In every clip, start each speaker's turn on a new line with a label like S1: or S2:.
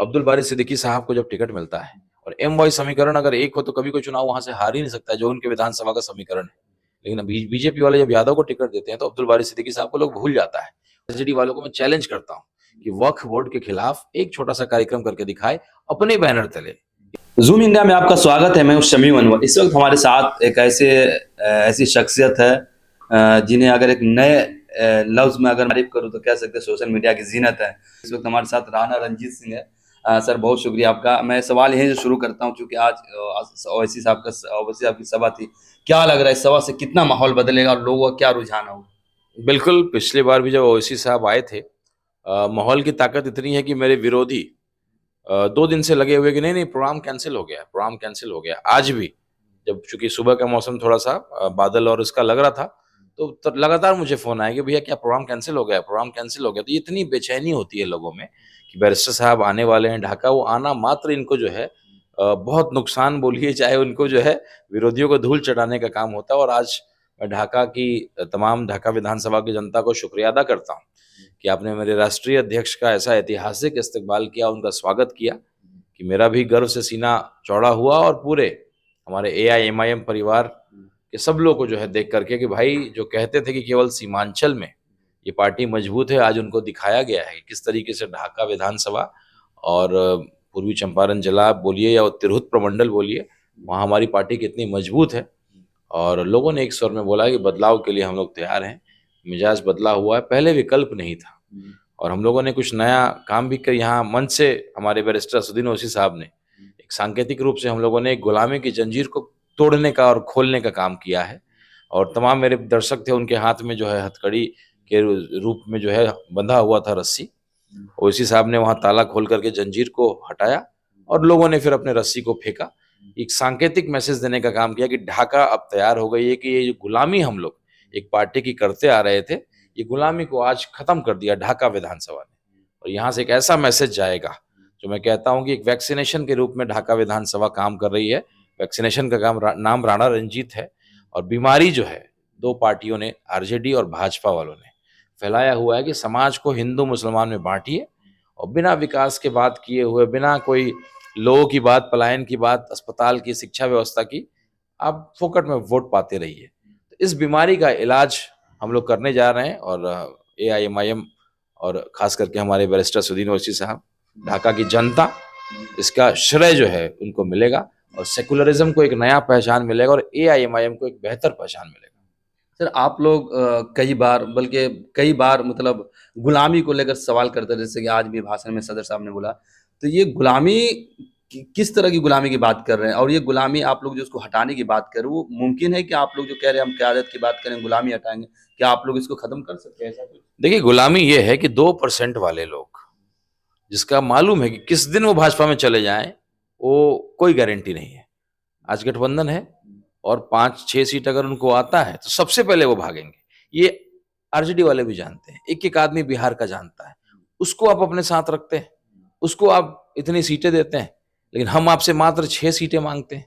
S1: अब्दुल बारी सिद्दीकी साहब को जब टिकट मिलता है और एम वाई समीकरण अगर एक हो तो कभी कोई चुनाव वहां से हार ही नहीं सकता, जो उनके विधानसभा का समीकरण है। लेकिन बीजेपी वाले जब यादव को टिकट देते हैं तो अब्दुल बारी सिद्दीकी साहब को लोग भूल जाता है। एसजेडी वालों को मैं चैलेंज करता हूँ कि वक्फ बोर्ड के खिलाफ एक छोटा सा कार्यक्रम करके दिखाए अपने बैनर तले।
S2: जूम इंडिया में आपका स्वागत है। मैं हूं शमीम अनवर। इस वक्त हमारे साथ एक ऐसी शख्सियत है जिन्हें अगर एक नए लफ्ज में अगर तारीफ करूं तो कह सकते हैं सोशल मीडिया की जीनत है। इस वक्त हमारे साथ राणा रंजीत सिंह है। सर बहुत शुक्रिया आपका। मैं सवाल यहीं से शुरू करता हूं क्योंकि आज ओवैसी साहब की सभा थी। क्या लग रहा है इस सभा से कितना माहौल बदलेगा और लोगों का क्या रुझान होगा?
S1: बिल्कुल, पिछली बार भी जब ओवैसी साहब आए थे, माहौल की ताकत इतनी है कि मेरे विरोधी 2 दिन से लगे हुए कि नहीं प्रोग्राम कैंसिल हो गया, प्रोग्राम कैंसिल हो गया। आज भी जब चूंकि सुबह का मौसम थोड़ा सा बादल और इसका लग रहा था, तो लगातार मुझे फोन आया कि भैया क्या प्रोग्राम कैंसिल हो गया, प्रोग्राम कैंसिल हो गया। तो इतनी बेचैनी होती है लोगों में कि बैरिस्टर साहब आने वाले हैं ढाका। वो आना मात्र इनको जो है बहुत नुकसान बोलिए, चाहे उनको जो है विरोधियों को धूल चटाने का काम होता है। और आज मैं ढाका की तमाम ढाका विधानसभा की जनता को शुक्रिया अदा करता हूँ कि आपने मेरे राष्ट्रीय अध्यक्ष का ऐसा ऐतिहासिक इस्तकबाल किया, उनका स्वागत किया कि मेरा भी गर्व से सीना चौड़ा हुआ। और पूरे हमारे AIMIM परिवार के सब लोग को जो है देख करके कि भाई जो कहते थे कि केवल सीमांचल में ये पार्टी मजबूत है, आज उनको दिखाया गया है किस तरीके से ढाका विधानसभा और पूर्वी चंपारण जिला बोलिए या तिरहुत प्रमंडल बोलिए, वहाँ हमारी पार्टी कितनी मजबूत है। और लोगों ने एक स्वर में बोला कि बदलाव के लिए हम लोग तैयार हैं। मिजाज बदला हुआ है, पहले विकल्प नहीं था और हम लोगों ने कुछ नया काम भी कर। यहाँ मंच से हमारे बैरिस्टर असदुद्दीन ओवैसी साहब ने एक सांकेतिक रूप से हम लोगों ने एक गुलामी की जंजीर को तोड़ने का और खोलने का काम किया है। और तमाम मेरे दर्शक थे, उनके हाथ में जो है हथकड़ी के रूप में जो है बंधा हुआ था रस्सी। ओवैसी साहब ने वहां ताला खोल करके जंजीर को हटाया और लोगों ने फिर अपने रस्सी को फेंका। एक सांकेतिक मैसेज देने का काम किया कि ढाका अब तैयार हो गई है, कि ये जो गुलामी हम लोग एक पार्टी की करते आ रहे थे, ये गुलामी को आज खत्म कर दिया ढाका विधानसभा ने। और यहाँ से एक ऐसा मैसेज जाएगा जो मैं कहता हूँ कि एक वैक्सीनेशन के रूप में ढाका विधानसभा काम कर रही है। वैक्सीनेशन का नाम राणा रंजीत है। और बीमारी जो है दो पार्टियों ने, RJD और भाजपा वालों ने फैलाया हुआ है कि समाज को हिंदू मुसलमान में बांटिए और बिना विकास के बात किए हुए, बिना कोई लोगों की बात, पलायन की बात, अस्पताल की, शिक्षा व्यवस्था की, आप फोकट में वोट पाते रहिए। तो इस बीमारी का इलाज हम लोग करने जा रहे हैं। और AIMIM और खास करके हमारे बैरिस्टर असदुद्दीन ओवैसी साहब, ढाका की जनता, इसका श्रेय जो है उनको मिलेगा और सेकुलरिज्म को एक नया पहचान मिलेगा और AIMIM को एक बेहतर पहचान मिलेगा।
S2: सर आप लोग कई बार मतलब गुलामी को लेकर सवाल करते हैं, जैसे कि आज भी भाषण में सदर साहब ने बोला। तो ये गुलामी किस तरह की गुलामी की बात कर रहे हैं? और ये गुलामी आप लोग जो उसको हटाने की बात कर रहे हैं, वो मुमकिन है कि आप लोग जो कह रहे हैं हम क़यादत की बात करें, गुलामी हटाएंगे, क्या आप लोग इसको खत्म कर सकते हैं? ऐसा कुछ
S1: देखिए, गुलामी ये है कि 2% वाले लोग, जिसका मालूम है कि किस दिन वो भाजपा में चले जाएं, वो कोई गारंटी नहीं है। आज गठबंधन है और 5-6 सीट अगर उनको आता है तो सबसे पहले वो भागेंगे। ये RJD वाले भी जानते हैं। एक एक आदमी बिहार का जानता है, उसको आप अपने साथ रखते हैं, उसको आप इतनी सीटें देते हैं, लेकिन हम आपसे मात्र 6 सीटें मांगते हैं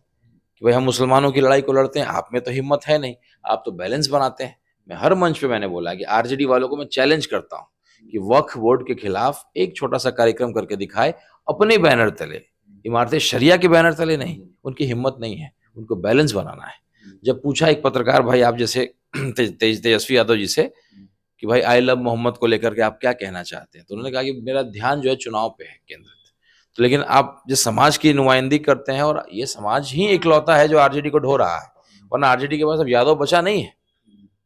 S1: कि भाई हम मुसलमानों की लड़ाई को लड़ते हैं। आप में तो हिम्मत है नहीं, आप तो बैलेंस बनाते हैं। मैं हर मंच पे मैंने बोला कि RJD वालों को मैं चैलेंज करता हूँ कि वक्फ बोर्ड के खिलाफ एक छोटा सा कार्यक्रम करके दिखाए अपने बैनर तले, इमारत शरिया के बैनर तले नहीं। उनकी हिम्मत नहीं है, उनको बैलेंस बनाना है। जब पूछा एक पत्रकार भाई आप जैसे तेजस्वी यादव जी से कि भाई आई लव मोहम्मद को लेकर के आप क्या कहना चाहते हैं, तो उन्होंने कहा कि मेरा ध्यान जो है चुनाव पे है केंद्रित। तो लेकिन आप जिस समाज की नुमाइंदगी करते हैं, और ये समाज ही इकलौता है जो RJD को ढो रहा है, वरना RJD के पास अब यादव बचा नहीं है।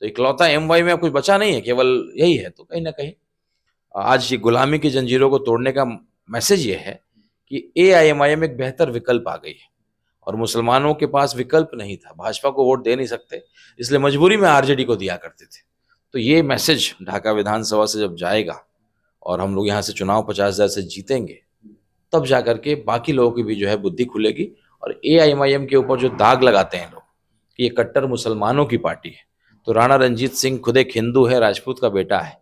S1: तो इकलौता MY में कुछ बचा नहीं है, केवल यही है। तो कहीं ना कहीं आज ये गुलामी की जंजीरों को तोड़ने का मैसेज ये है कि AIMIM एक बेहतर विकल्प आ गई है और मुसलमानों के पास विकल्प नहीं था। भाजपा को वोट दे नहीं सकते, इसलिए मजबूरी में RJD को दिया करते थे। तो ये मैसेज ढाका विधानसभा से जब जाएगा और हम लोग यहाँ से चुनाव 50,000 से जीतेंगे, तब जाकर के बाकी लोगों की भी जो है बुद्धि खुलेगी। और AIMIM के ऊपर जो दाग लगाते हैं लोग कि ये कट्टर मुसलमानों की पार्टी है, तो राणा रंजीत सिंह खुद एक हिंदू है, राजपूत का बेटा है।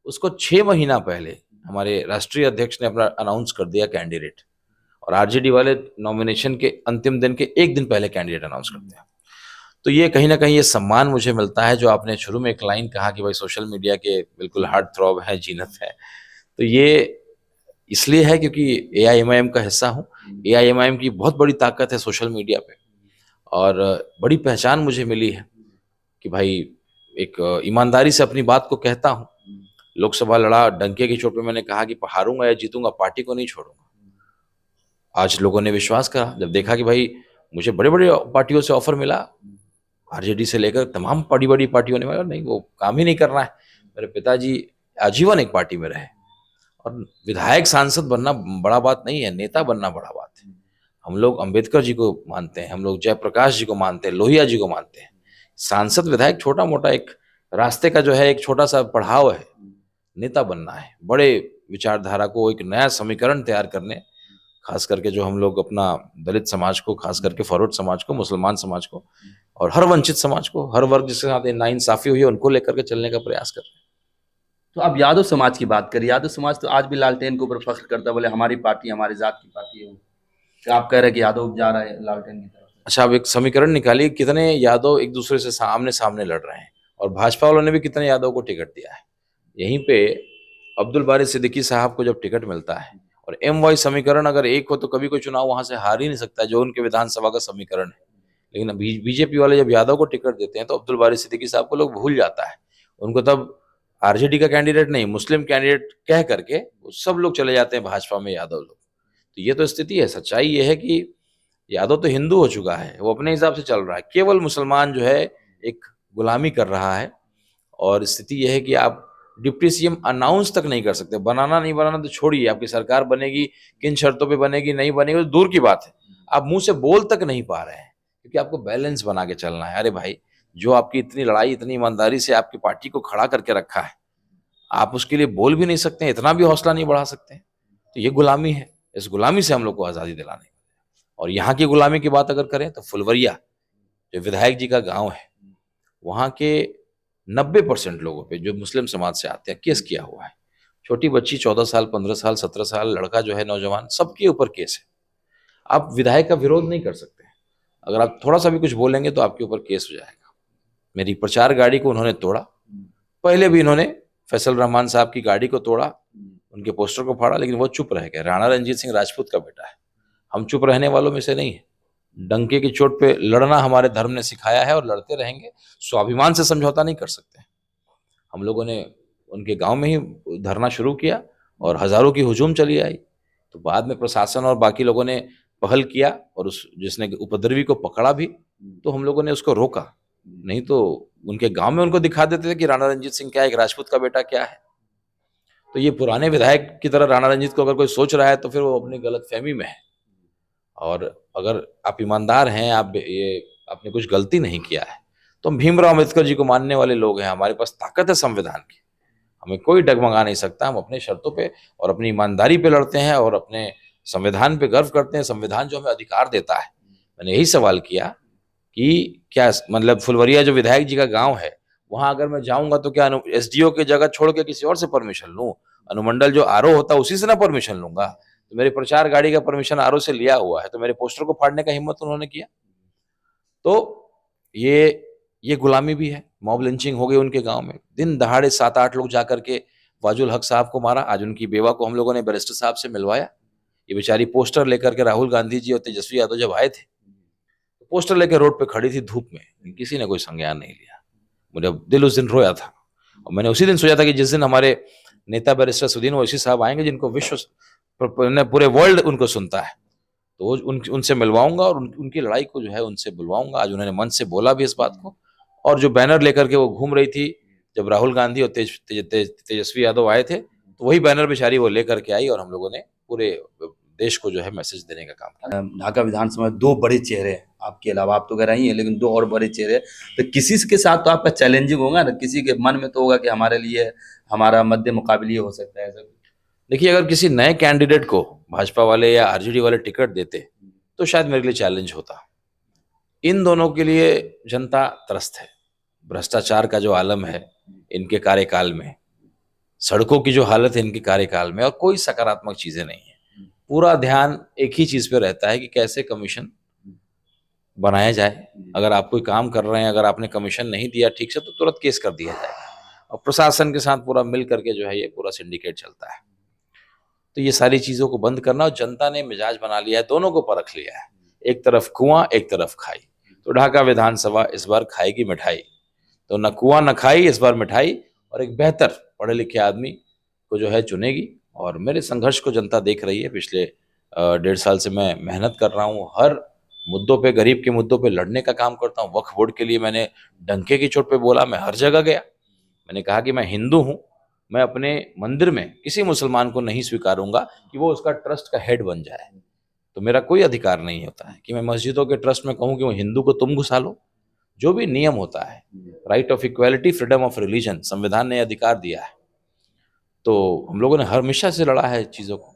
S1: उसको 6 महीना पहले हमारे राष्ट्रीय अध्यक्ष ने अपना अनाउंस कर दिया कैंडिडेट, और RJD वाले नॉमिनेशन के अंतिम दिन के 1 दिन पहले कैंडिडेट अनाउंस करते हैं। तो ये कहीं ना कहीं ये सम्मान मुझे मिलता है। जो आपने शुरू में एक लाइन कहा कि भाई सोशल मीडिया के बिल्कुल हार्ट थ्रॉब है, जीनत है, तो ये इसलिए है क्योंकि एआईएमआईएम का हिस्सा हूँ। एआईएमआईएम की बहुत बड़ी ताकत है सोशल मीडिया पे, और बड़ी पहचान मुझे मिली है कि भाई एक ईमानदारी से अपनी बात को कहता हूँ। लोकसभा लड़ा, डंके की चोट पे मैंने कहा कि हारूंगा या जीतूंगा, पार्टी को नहीं छोड़ूंगा। आज लोगों ने विश्वास करा, जब देखा कि भाई मुझे बड़े बड़े पार्टियों से ऑफर मिला, आरजेडी से लेकर तमाम बड़ी बड़ी पार्टियों ने, नहीं वो काम ही नहीं करना है। मेरे पिताजी आजीवन एक पार्टी में रहे, और विधायक सांसद बनना बड़ा बात नहीं है, नेता बनना बड़ा बात है। हम लोग अंबेडकर जी को मानते हैं, हम लोग जयप्रकाश जी को मानते हैं, लोहिया जी को मानते हैं। सांसद विधायक छोटा मोटा एक रास्ते का जो है, एक छोटा सा पड़ाव है। नेता बनना है, बड़े विचारधारा को, एक नया समीकरण तैयार करने, खास करके जो हम लोग अपना दलित समाज को, खास करके फॉरवर्ड समाज को, मुसलमान समाज को, और हर वंचित समाज को, हर वर्ग जिसके साथ नाइंसाफी हुई है उनको लेकर के चलने का प्रयास कर रहे हैं।
S2: तो आप यादव समाज की बात करिए। यादव समाज तो आज भी लालटेन के ऊपर फख्र करता है, बोले हमारी पार्टी हमारी जात की पार्टी है। तो आप कह रहे हैं कि यादव जा रहा है लालटेन की तरफ।
S1: अच्छा, अब एक समीकरण निकालिए, कितने यादव एक दूसरे से सामने सामने लड़ रहे हैं, और भाजपा वालों ने भी कितने यादव को टिकट दिया है। यहीं पे अब्दुल बारी सिद्दीकी साहब को जब टिकट मिलता है, और एम वाई समीकरण अगर एक हो तो कभी कोई चुनाव वहां से हार ही नहीं सकता, जो उनके विधानसभा का समीकरण है। लेकिन बीजेपी वाले जब यादव को टिकट देते हैं तो अब्दुल बारी सिद्दीकी साहब को लोग भूल जाता है। उनको तब आरजेडी का कैंडिडेट नहीं, मुस्लिम कैंडिडेट कह करके सब लोग चले जाते हैं भाजपा में, यादव लोग। तो ये तो स्थिति है। सच्चाई ये है कि यादव तो हिंदू हो चुका है, वो अपने हिसाब से चल रहा है, केवल मुसलमान जो है एक गुलामी कर रहा है। और स्थिति यह है कि आप डिप्टी सीएम अनाउंस तक नहीं कर सकते। बनाना नहीं बनाना तो छोड़िए, आपकी सरकार बनेगी, किन शर्तों पे बनेगी, नहीं बनेगी, तो दूर की बात है। आप मुंह से बोल तक नहीं पा रहे हैं, क्योंकि आपको बैलेंस बना के चलना है। अरे भाई, जो आपकी इतनी लड़ाई, इतनी ईमानदारी से आपकी पार्टी को खड़ा करके रखा है, आप उसके लिए बोल भी नहीं सकते हैं, इतना भी हौसला नहीं बढ़ा सकते हैं। तो ये गुलामी है, इस गुलामी से हम लोग को आज़ादी दिलानी। और यहाँ की गुलामी की बात अगर करें तो फुलवरिया, जो विधायक जी का गांव है, वहाँ के 90% लोगों पे जो मुस्लिम समाज से आते हैं केस किया हुआ है। छोटी बच्ची 14 साल, 15 साल, 17 साल, लड़का जो है नौजवान, सबके ऊपर केस है। आप विधायक का विरोध नहीं कर सकते। अगर आप थोड़ा सा भी कुछ बोलेंगे तो आपके ऊपर केस हो जाएगा। मेरी प्रचार गाड़ी को उन्होंने तोड़ा, पहले भी इन्होंने फैसल रहमान साहब की गाड़ी को तोड़ा, उनके पोस्टर को फाड़ा, लेकिन वो चुप रह गए। राणा रंजीत सिंह राजपूत का बेटा है, हम चुप रहने वालों में से नहीं है। डंके की चोट पे लड़ना हमारे धर्म ने सिखाया है, और लड़ते रहेंगे। स्वाभिमान से समझौता नहीं कर सकते। हम लोगों ने उनके गांव में ही धरना शुरू किया, और हजारों की हुजूम चली आई। तो बाद में प्रशासन और बाकी लोगों ने पहल किया, और उस जिसने उपद्रवी को पकड़ा भी, तो हम लोगों ने उसको रोका। नहीं तो उनके गांव में उनको दिखा देते थे कि राणा रंजीत सिंह क्या है, एक राजपूत का बेटा क्या है। तो ये पुराने विधायक की तरह राणा रंजीत को अगर कोई सोच रहा है तो फिर वो अपनी गलतफहमी में है। और अगर आप ईमानदार हैं, आपने कुछ गलती नहीं किया है, तो हम भीमराव अम्बेडकर जी को मानने वाले लोग हैं। हमारे पास ताकत है संविधान की, हमें कोई डगमगा नहीं सकता। हम अपने शर्तों पे और अपनी ईमानदारी पे लड़ते हैं, और अपने संविधान पे गर्व करते हैं। संविधान जो हमें अधिकार देता है। मैंने यही सवाल किया कि क्या मतलब फुलवरिया जो विधायक जी का गांव है, वहां अगर मैं जाऊंगा तो क्या एसडीओ की जगह छोड़ के किसी और से परमिशन लूं? अनुमंडल जो आरओ होता है उसी से ना परमिशन लूंगा? तो मेरी प्रचार गाड़ी का परमिशन आरओ से लिया हुआ है, तो मेरे पोस्टर को फाड़ने का हिम्मत उन्होंने किया। तो ये गुलामी भी है। मॉब लिंचिंग हो गई उनके गांव में, दिन दहाड़े 7-8 लोग जाकर के वाजुल हक साहब को मारा। आज उनकी बेवा को हम लोगों ने बैरिस्टर साहब से मिलवाया। ये बेचारी पोस्टर लेकर के राहुल गांधी जी और तेजस्वी यादव जब आए थे, तो पोस्टर लेकर रोड पे खड़ी थी धूप में, किसी ने कोई संज्ञान नहीं लिया। मुझे दिल उस दिन रोया था, और मैंने उसी दिन सोचा था कि जिस दिन हमारे नेता बैरिस्टर सुदीन ओवैसी साहब आएंगे, जिनको विश्व पूरे वर्ल्ड उनको सुनता है, तो उनसे मिलवाऊंगा, और उनकी लड़ाई को जो है उनसे बुलवाऊंगा। आज उन्होंने मन से बोला भी इस बात को। और जो बैनर लेकर के वो घूम रही थी, जब राहुल गांधी और तेजस्वी यादव आए थे, तो वही बैनर बेचारी वो लेकर के आई, और हम लोगों ने पूरे देश को जो है मैसेज देने का काम किया।
S2: ढाका विधानसभा में 2 बड़े चेहरे हैं आपके अलावा, आप तो कह रही हैं, लेकिन 2 और बड़े चेहरे। तो किसी के साथ तो आपका चैलेंजिंग होगा ना, किसी के मन में तो होगा कि हमारे लिए हमारा मध्य मुकाबले हो सकता है ऐसा।
S1: देखिए, अगर किसी नए कैंडिडेट को भाजपा वाले या आरजेडी वाले टिकट देते तो शायद मेरे लिए चैलेंज होता। इन दोनों के लिए जनता त्रस्त है। भ्रष्टाचार का जो आलम है इनके कार्यकाल में, सड़कों की जो हालत है इनके कार्यकाल में, और कोई सकारात्मक चीजें नहीं है। पूरा ध्यान एक ही चीज पे रहता है कि कैसे कमीशन बनाया जाए। अगर आप कोई काम कर रहे हैं, अगर आपने कमीशन नहीं दिया ठीक से, तो तुरंत केस कर दिया जाएगा। और प्रशासन के साथ पूरा मिल करके जो है ये पूरा सिंडिकेट चलता है। तो ये सारी चीज़ों को बंद करना, और जनता ने मिजाज बना लिया है, दोनों को परख लिया है, एक तरफ कुआं एक तरफ खाई। तो ढाका विधानसभा इस बार खाएगी मिठाई, तो न कुआं न खाई, इस बार मिठाई, और एक बेहतर पढ़े लिखे आदमी को जो है चुनेगी। और मेरे संघर्ष को जनता देख रही है, पिछले 1.5 साल से मैं मेहनत कर रहा हूँ, हर मुद्दों पे, गरीब के मुद्दों पे लड़ने का काम करता हूँ। वक्फ बोर्ड के लिए मैंने डंके की चोट पे बोला, मैं हर जगह गया, मैंने कहा कि मैं हिंदू हूँ, मैं अपने मंदिर में किसी मुसलमान को नहीं स्वीकारूंगा कि वो उसका ट्रस्ट का हेड बन जाए। तो मेरा कोई अधिकार नहीं होता है कि मैं मस्जिदों के ट्रस्ट में कहूँ कि वो हिंदू को तुम घुसा लो। जो भी नियम होता है, right of equality, freedom of religion, संविधान ने अधिकार दिया है। तो हम लोगों ने हमेशा से लड़ा है चीज़ों को,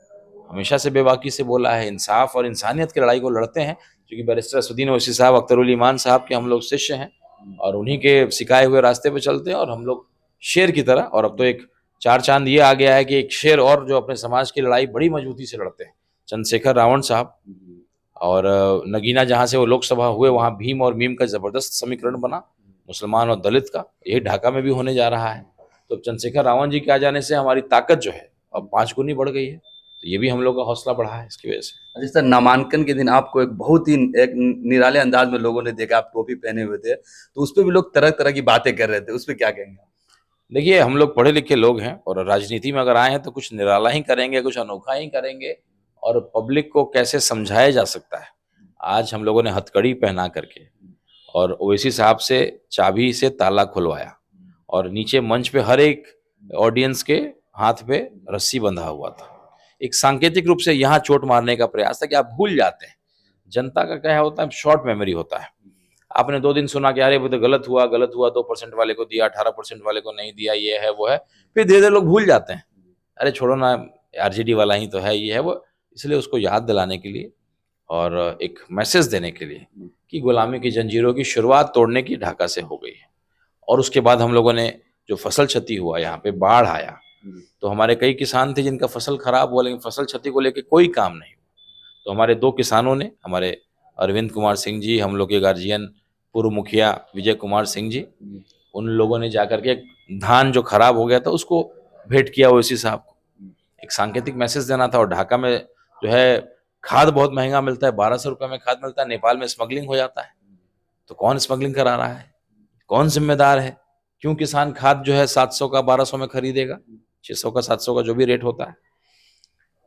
S1: हमेशा से बेबाकी से बोला है, इंसाफ और इंसानियत की लड़ाई को लड़ते हैं, क्योंकि बैरिस्टर असदुद्दीन ओवैसी साहब, अख्तरुल ईमान साहब के हम लोग शिष्य हैं, और उन्हीं के सिखाए हुए रास्ते पे चलते हैं, और हम लोग शेर की तरह। और अब तो एक चार चांद ये आ गया है कि एक शेर और जो अपने समाज की लड़ाई बड़ी मजबूती से लड़ते हैं, चंद्रशेखर रावण साहब। और नगीना जहाँ से वो लोकसभा हुए, वहाँ भीम और मीम का जबरदस्त समीकरण बना, मुसलमान और दलित का, यही ढाका में भी होने जा रहा है। तो चंद्रशेखर रावण जी के आ जाने से हमारी ताकत जो है अब 5 गुनी बढ़ गई है, तो ये भी हम लोग का हौसला बढ़ा है इसकी वजह से।
S2: जैसे नामांकन के दिन आपको एक बहुत ही एक निराले अंदाज में लोगों ने देखा, आप टोपी पहने हुए थे, तो उस पर भी लोग तरह तरह की बातें कर रहे थे, उस पर क्या कहेंगे?
S1: देखिए, हम लोग पढ़े लिखे लोग हैं, और राजनीति में अगर आए हैं तो कुछ निराला ही करेंगे, कुछ अनोखा ही करेंगे, और पब्लिक को कैसे समझाया जा सकता है। आज हम लोगों ने हथकड़ी पहना करके और ओवैसी साहब से चाबी से ताला खुलवाया, और नीचे मंच पे हर एक ऑडियंस के हाथ पे रस्सी बंधा हुआ था। एक सांकेतिक रूप से यहाँ चोट मारने का प्रयास था कि आप भूल जाते हैं। जनता का क्या होता है, शॉर्ट मेमोरी होता है। आपने 2 दिन सुना कि अरे वो तो गलत हुआ, 2% वाले को दिया, 18% वाले को नहीं दिया, ये है वो है, फिर धीरे धीरे लोग भूल जाते हैं। अरे छोड़ो ना, आरजेडी वाला ही तो है, ये है वो। इसलिए उसको याद दिलाने के लिए और एक मैसेज देने के लिए कि गुलामी की जंजीरों की शुरुआत तोड़ने की ढाका से हो गई है। और उसके बाद हम लोगों ने जो फसल क्षति हुआ, यहाँ पे बाढ़ आया, तो हमारे कई किसान थे जिनका फसल खराब हुआ, लेकिन फसल क्षति को लेकर कोई काम नहीं हुआ। तो हमारे 2 किसानों ने, हमारे अरविंद कुमार सिंह जी, हम लोग के गार्जियन पूर्व मुखिया विजय कुमार सिंह जी, उन लोगों ने जाकर के धान जो खराब हो गया था उसको भेंट किया ओवैसी साहब को। एक सांकेतिक मैसेज देना था। और ढाका में जो है खाद बहुत महंगा मिलता है, 1200 रुपये में खाद मिलता है, नेपाल में स्मगलिंग हो जाता है। तो कौन स्मगलिंग करा रहा है, कौन जिम्मेदार है? क्यों किसान खाद जो है 700 का 1200 में खरीदेगा, 600 का 700 का जो भी रेट होता है?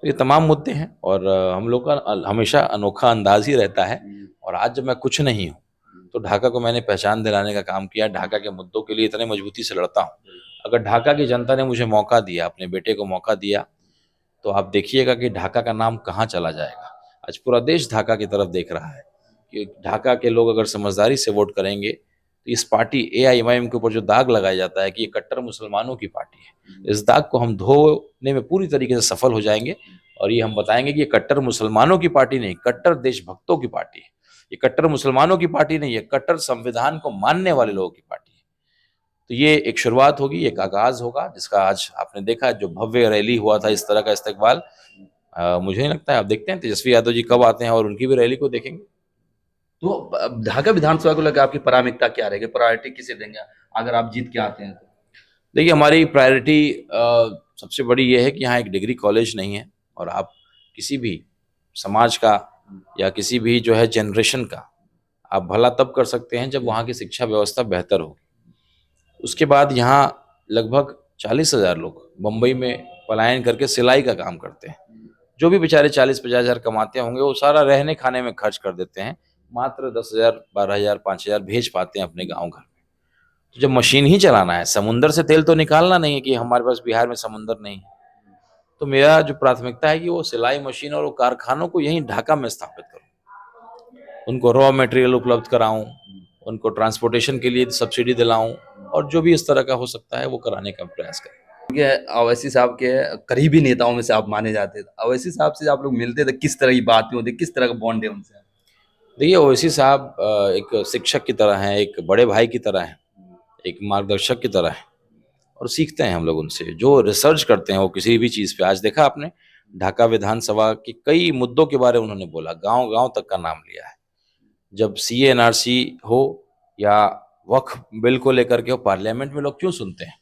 S1: तो ये तमाम मुद्दे हैं, और हम लोग का हमेशा अनोखा अंदाज ही रहता है। और आज जब मैं कुछ नहीं हूँ, तो ढाका को मैंने पहचान दिलाने का काम किया। ढाका के मुद्दों के लिए इतने मजबूती से लड़ता हूँ। अगर ढाका की जनता ने मुझे मौका दिया, अपने बेटे को मौका दिया, तो आप देखिएगा कि ढाका का नाम कहाँ चला जाएगा। आज पूरा देश ढाका की तरफ देख रहा है कि ढाका के लोग अगर समझदारी से वोट करेंगे, तो इस पार्टी AIMIM के ऊपर जो दाग लगाया जाता है कि ये कट्टर मुसलमानों की पार्टी है, इस दाग को हम धोने में पूरी तरीके से सफल हो जाएंगे। और ये हम बताएंगे कि ये कट्टर मुसलमानों की पार्टी नहीं, कट्टर देशभक्तों की पार्टी है। ये कट्टर मुसलमानों की पार्टी नहीं है, कट्टर संविधान को मानने वाले लोगों की पार्टी है। तो ये एक शुरुआत होगी, एक आगाज होगा, जिसका आज आपने देखा जो भव्य रैली हुआ था, इस तरह का इस्तकबाल। मुझे नहीं लगता है, आप देखते हैं तेजस्वी यादव जी कब आते हैं और उनकी भी रैली को देखेंगे।
S2: तो ढाका विधानसभा को लेकर आपकी प्राथमिकता क्या रहेगी, प्रायोरिटी किसे देंगे अगर आप जीत के आते हैं तो?
S1: देखिए, हमारी प्रायोरिटी सबसे बड़ी ये है कि यहाँ एक डिग्री कॉलेज नहीं है, और आप किसी भी समाज का या किसी भी जो है जनरेशन का आप भला तब कर सकते हैं जब वहाँ की शिक्षा व्यवस्था बेहतर हो। उसके बाद यहाँ लगभग 40,000 लोग मुंबई में पलायन करके सिलाई का काम करते हैं। जो भी बेचारे 40-50 हज़ार कमाते होंगे, वो सारा रहने खाने में खर्च कर देते हैं, मात्र 10,000, 12,000, 5,000 भेज पाते हैं अपने गाँव घर में। तो जब मशीन ही चलाना है, समुंदर से तेल तो निकालना नहीं है कि हमारे पास बिहार में समुंदर नहीं है, तो मेरा जो प्राथमिकता है कि वो सिलाई मशीन और वो कारखानों को यहीं ढाका में स्थापित करूँ, उनको रॉ मटेरियल उपलब्ध कराऊं, उनको ट्रांसपोर्टेशन के लिए सब्सिडी दिलाऊं, और जो भी इस तरह का हो सकता है वो कराने का प्रयास करें।
S2: क्योंकि अवैसी साहब के करीबी नेताओं में से आप माने जाते थे, अवैसी साहब से आप लोग मिलते थे, किस तरह की बातें होती, किस तरह का बॉन्ड है उनसे?
S1: देखिए, ओवैसी साहब एक शिक्षक की तरह हैं, एक बड़े भाई की तरह हैं, एक मार्गदर्शक की तरह है, और सीखते हैं हम लोग उनसे। जो रिसर्च करते हैं वो किसी भी चीज़ पे, आज देखा आपने ढाका विधानसभा के कई मुद्दों के बारे में उन्होंने बोला, गांव गांव तक का नाम लिया है। जब CA/NRC हो या वक्फ बिल को लेकर के हो, पार्लियामेंट में लोग क्यों सुनते हैं?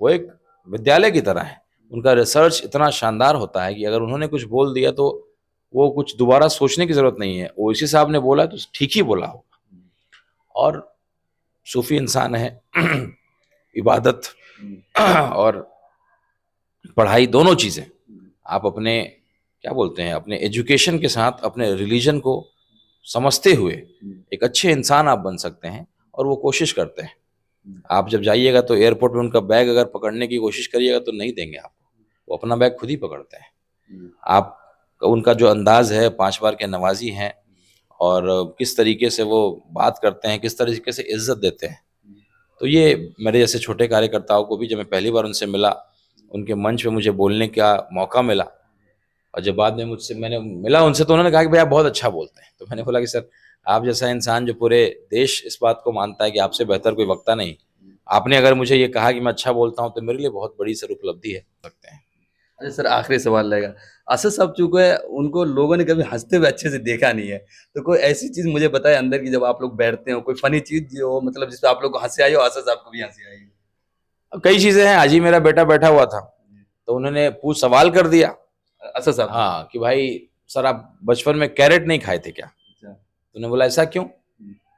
S1: वो एक विद्यालय की तरह है। उनका रिसर्च इतना शानदार होता है कि अगर उन्होंने कुछ बोल दिया तो वो कुछ दोबारा सोचने की ज़रूरत नहीं है, ओवैसी साहब ने बोला तो ठीक ही बोला होगा। और सूफ़ी इंसान है, इबादत और पढ़ाई दोनों चीज़ें आप अपने क्या बोलते हैं अपने एजुकेशन के साथ अपने रिलीजन को समझते हुए एक अच्छे इंसान आप बन सकते हैं, और वो कोशिश करते हैं। आप जब जाइएगा तो एयरपोर्ट में उनका बैग अगर पकड़ने की कोशिश करिएगा तो नहीं देंगे आपको, वो अपना बैग खुद ही पकड़ते हैं। आप उनका जो अंदाज़ है, 5 बार के नवाजी हैं, और किस तरीके से वो बात करते हैं, किस तरीके से इज़्ज़त देते हैं, तो ये मेरे जैसे छोटे कार्यकर्ताओं को भी जब मैं पहली बार उनसे मिला, उनके मंच पे मुझे बोलने का मौका मिला, और जब बाद में मैंने मिला उनसे तो उन्होंने कहा कि भाई आप बहुत अच्छा बोलते हैं। तो मैंने बोला कि सर, आप जैसा इंसान जो पूरे देश इस बात को मानता है कि आपसे बेहतर कोई वक्ता नहीं, आपने अगर मुझे ये कहा कि मैं अच्छा बोलता हूँ तो मेरे लिए बहुत बड़ी सर उपलब्धि है लगते हैं।
S2: अच्छा सर, आखिरी सवाल रहेगा। असद साहब चूंकि उनको लोगों ने कभी हंसते हुए अच्छे से देखा नहीं है, तो कोई ऐसी चीज मुझे बताए अंदर की जब आप लोग बैठते हो, कोई फनी चीज जो मतलब जिसपे आप लोग को हंसी आई हो, असद साहब को भी हंसी आई हो।
S1: कई चीज़ें हैं, आज ही मेरा बेटा बैठा हुआ था तो उन्होंने पूछ सवाल कर दिया,
S2: असद साहब।
S1: हाँ, कि भाई सर आप बचपन में कैरेट नहीं खाए थे क्या?
S2: अच्छा।
S1: तो उन्होंने बोला ऐसा क्यों?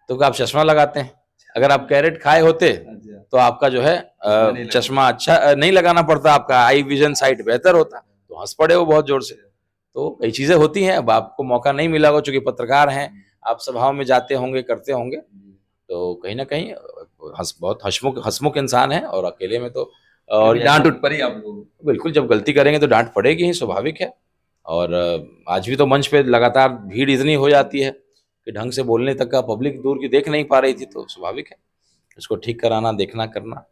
S1: तो कहा आप चश्मा लगाते हैं, अगर आप कैरेट खाए होते
S2: अच्छा।
S1: तो आपका जो है
S2: नहीं लगा।
S1: चश्मा अच्छा नहीं लगाना पड़ता, आपका आई विजन साइट बेहतर होता। तो हंस पड़े वो बहुत जोर से। तो कई चीजें होती हैं, अब आपको मौका नहीं मिला होगा, चूंकि पत्रकार हैं, आप सभाओं में जाते होंगे, करते होंगे, तो कहीं ना कहीं बहुत हंसमुख इंसान है, और अकेले में तो और डांट उठ
S2: पड़ी आप लोग।
S1: बिल्कुल, जब गलती करेंगे तो डांट पड़ेगी ही, स्वाभाविक है। और आज भी तो मंच पे लगातार भीड़ इतनी हो जाती है कि ढंग से बोलने तक का पब्लिक दूर की देख नहीं पा रही थी, तो स्वाभाविक है इसको ठीक कराना, देखना, करना।